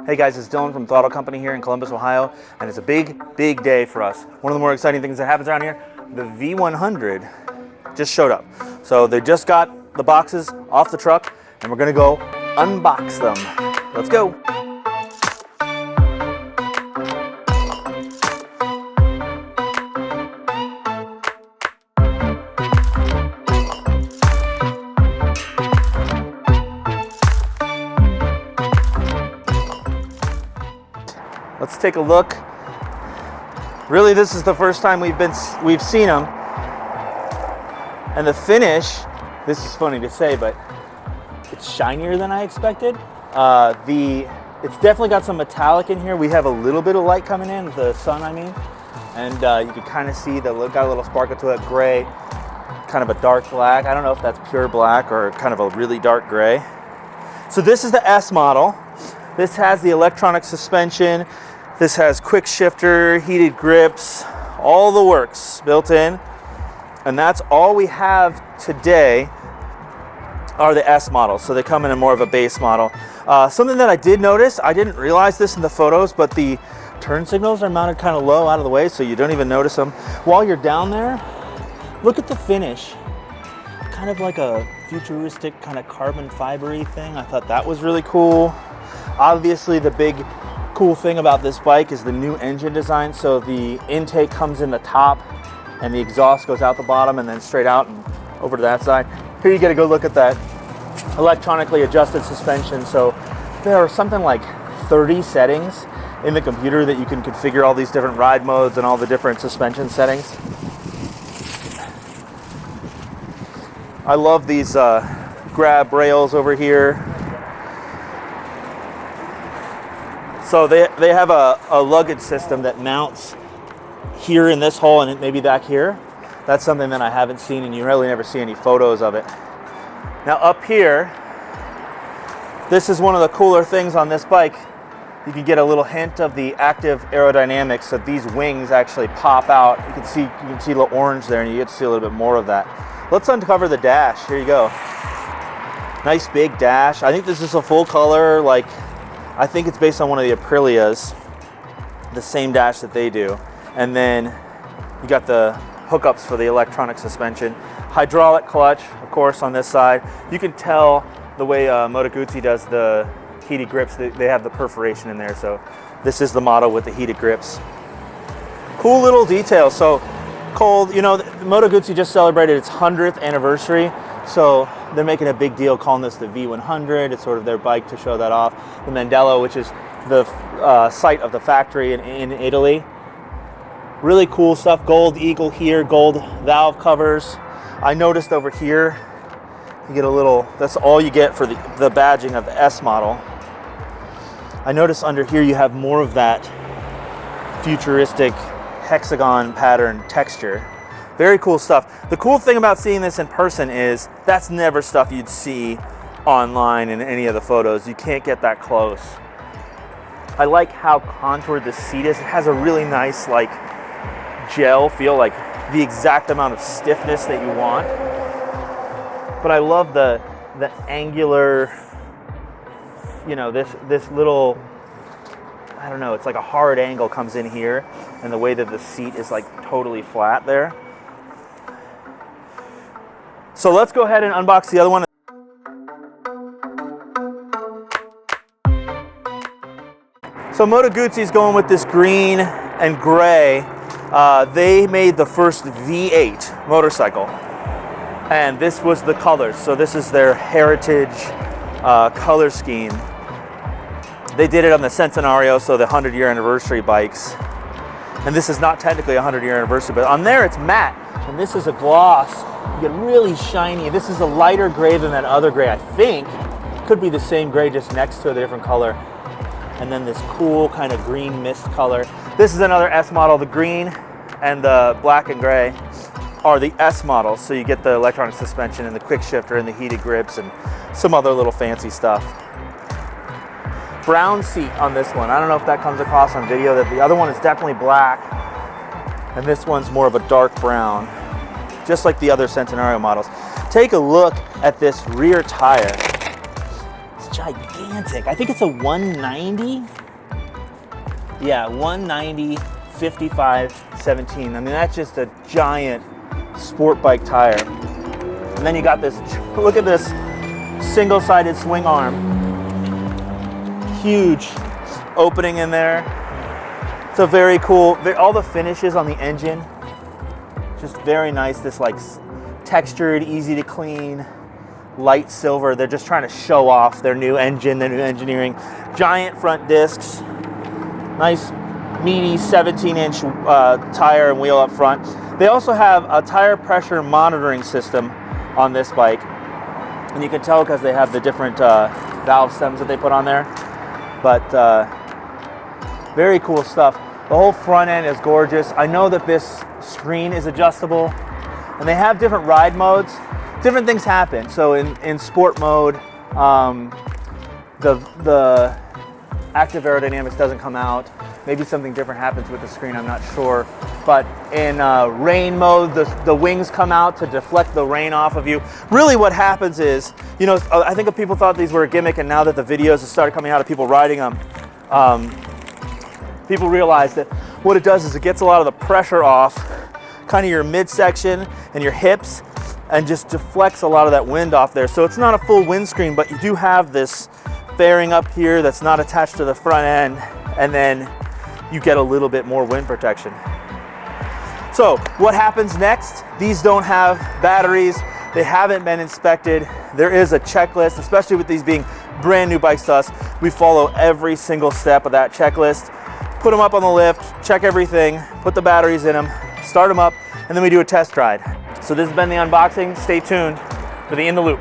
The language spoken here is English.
Hey guys, it's Dylan from Throttle Company here in Columbus, Ohio, and it's a big, big day for us. One of the more exciting things that happens around here, the V100 just showed up. So they just got the boxes off the truck, and we're gonna go unbox them. Let's go. Let's take a look. Really, this is the first time we've seen them. And the finish, this is funny to say, but it's shinier than I expected. It's definitely got some metallic in here. We have a little bit of light coming in, the sun I mean. And you can kind of see that got a little sparkle to it, gray, kind of a dark black. I don't know if that's pure black or kind of a really dark gray. So this is the S model. This has the electronic suspension. This has quick shifter, heated grips, all the works built in. And that's all we have today are the S models. So they come in more of a base model. Something that I did notice, I didn't realize this in the photos, but the turn signals are mounted kind of low out of the way, so you don't even notice them. While you're down there, look at the finish. Kind of like a futuristic kind of carbon fibery thing. I thought that was really cool. Obviously the big cool thing about this bike is the new engine design. So the intake comes in the top and the exhaust goes out the bottom and then straight out and over to that side. Here you get a good look at that electronically adjusted suspension. So there are something like 30 settings in the computer that you can configure all these different ride modes and all the different suspension settings. I love these grab rails over here. So they have a luggage system that mounts here in this hole and maybe back here. That's something that I haven't seen, and you really never see any photos of it. Now up here, this is one of the cooler things on this bike. You can get a little hint of the active aerodynamics. So these wings actually pop out. You can see a little orange there, and you get to see a little bit more of that. Let's uncover the dash. Here you go. Nice big dash. I think this is a full color, I think it's based on one of the Aprilias, the same dash that they do. And then you got the hookups for the electronic suspension. Hydraulic clutch, of course, on this side. You can tell the way Moto Guzzi does the heated grips, they have the perforation in there. So this is the model with the heated grips. Cool little details. So cold, Moto Guzzi just celebrated its 100th anniversary. So they're making a big deal calling this the V100. It's sort of their bike to show that off. The Mandello, which is the site of the factory in Italy. Really cool stuff. Gold eagle here, gold valve covers. I noticed over here, you get a little, that's all you get for the badging of the S model. I noticed under here you have more of that futuristic hexagon pattern texture. Very cool stuff. The cool thing about seeing this in person is that's never stuff you'd see online in any of the photos. You can't get that close. I like how contoured the seat is. It has a really nice gel feel, like the exact amount of stiffness that you want. But I love the angular, this little, I don't know, it's like a hard angle comes in here, and the way that the seat is totally flat there. So let's go ahead and unbox the other one. So Moto Guzzi is going with this green and gray. They made the first V8 motorcycle, and this was the colors. So this is their heritage color scheme. They did it on the Centenario, so the 100-year anniversary bikes. And this is not technically a 100-year anniversary, but on there it's matte, and this is a gloss. You get really shiny. This is a lighter gray than that other gray, I think. Could be the same gray, just next to a different color. And then this cool kind of green mist color. This is another S model. The green and the black and gray are the S models. So you get the electronic suspension and the quick shifter and the heated grips and some other little fancy stuff. Brown seat on this one. I don't know if that comes across on video. That the other one is definitely black, and this one's more of a dark brown, just like the other Centenario models. Take a look at this rear tire. It's gigantic. I think it's a 190. Yeah, 190, 55, 17. I mean, that's just a giant sport bike tire. And then you got this, look at this single-sided swing arm. Huge opening in there. It's a very cool, all the finishes on the engine, just very nice. This like textured, easy to clean, light silver. They're just trying to show off their new engine, their new engineering. Giant front discs, nice meaty 17-inch tire and wheel up front. They also have a tire pressure monitoring system on this bike, and you can tell because they have the different valve stems that they put on there. But very cool stuff. The whole front end is gorgeous. I know that this screen is adjustable, and they have different ride modes. Different things happen. So in sport mode, the active aerodynamics doesn't come out. Maybe something different happens with the screen, I'm not sure. But in rain mode, the wings come out to deflect the rain off of you. Really what happens is, you know, I think people thought these were a gimmick, and now that the videos have started coming out of people riding them, people realize that what it does is it gets a lot of the pressure off kind of your midsection and your hips, and just deflects a lot of that wind off there. So it's not a full windscreen, but you do have this fairing up here that's not attached to the front end, and then you get a little bit more wind protection. So what happens next? These don't have batteries. They haven't been inspected. There is a checklist, especially with these being brand new bikes to us. We follow every single step of that checklist. Put them up on the lift, check everything, put the batteries in them, start them up, and then we do a test ride. So this has been the unboxing. Stay tuned for the In the Loop.